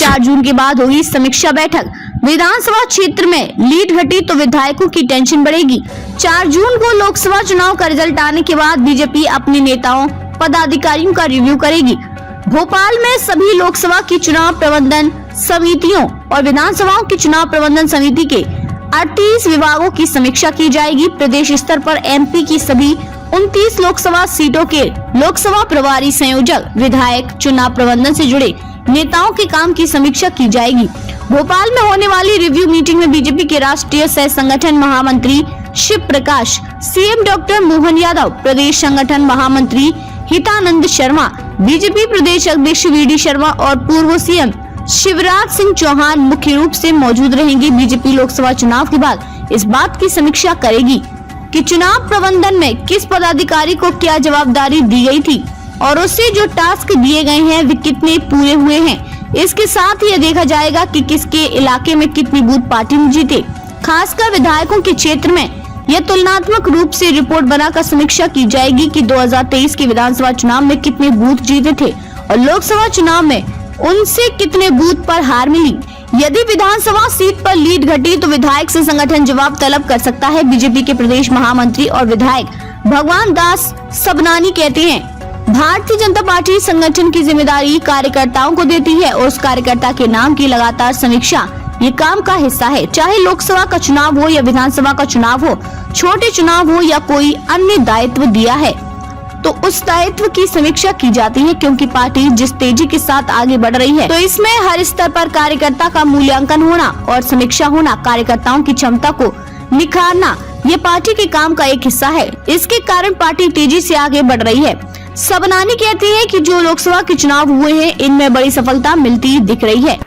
4 जून के बाद होगी समीक्षा बैठक। विधानसभा क्षेत्र में लीड घटी तो विधायकों की टेंशन बढ़ेगी। 4 जून को लोकसभा चुनाव का रिजल्ट आने के बाद बीजेपी अपने नेताओं पदाधिकारियों का रिव्यू करेगी। भोपाल में सभी लोकसभा की चुनाव प्रबंधन समितियों और विधानसभाओं की चुनाव प्रबंधन समिति के 38 विभागों की समीक्षा की जाएगी। प्रदेश स्तर पर एमपी की सभी 29 लोकसभा सीटों के लोकसभा प्रभारी संयोजक विधायक चुनाव प्रबंधन से जुड़े नेताओं के काम की समीक्षा की जाएगी। भोपाल में होने वाली रिव्यू मीटिंग में बीजेपी के राष्ट्रीय सह संगठन महामंत्री शिव प्रकाश, सीएम डॉक्टर मोहन यादव, प्रदेश संगठन महामंत्री हितानंद शर्मा, बीजेपी प्रदेश अध्यक्ष वीडी शर्मा और पूर्व सीएम शिवराज सिंह चौहान मुख्य रूप से मौजूद रहेंगे। बीजेपी लोकसभा चुनाव के बाद इस बात की समीक्षा करेगी कि चुनाव प्रबंधन में किस पदाधिकारी को क्या जवाबदारी दी गई थी और उससे जो टास्क दिए गए हैं वे कितने पूरे हुए हैं। इसके साथ ही यह देखा जाएगा कि किसके इलाके में कितनी बूथ पार्टी ने जीते। खासकर विधायकों के क्षेत्र में यह तुलनात्मक रूप से रिपोर्ट बनाकर समीक्षा की जाएगी कि 2023 के विधानसभा चुनाव में कितने बूथ जीते थे और लोकसभा चुनाव में उनसे कितने बूथ पर हार मिली। यदि विधानसभा सीट पर लीड घटी तो विधायक से संगठन जवाब तलब कर सकता है। बीजेपी के प्रदेश महामंत्री और विधायक भगवान दास सबनानी कहते हैं, भारतीय जनता पार्टी संगठन की जिम्मेदारी कार्यकर्ताओं को देती है और उस कार्यकर्ता के नाम की लगातार समीक्षा ये काम का हिस्सा है। चाहे लोकसभा का चुनाव हो या विधानसभा का चुनाव हो, छोटे चुनाव हो या कोई अन्य दायित्व दिया है तो उस दायित्व की समीक्षा की जाती है, क्योंकि पार्टी जिस तेजी के साथ आगे बढ़ रही है तो इसमें हर स्तर पर कार्यकर्ता का मूल्यांकन होना और समीक्षा होना, कार्यकर्ताओं की क्षमता को निखारना ये पार्टी के काम का एक हिस्सा है। इसके कारण पार्टी तेजी से आगे बढ़ रही है। सबनानी कहती है कि जो लोकसभा के चुनाव हुए हैं इनमें बड़ी सफलता मिलती दिख रही है।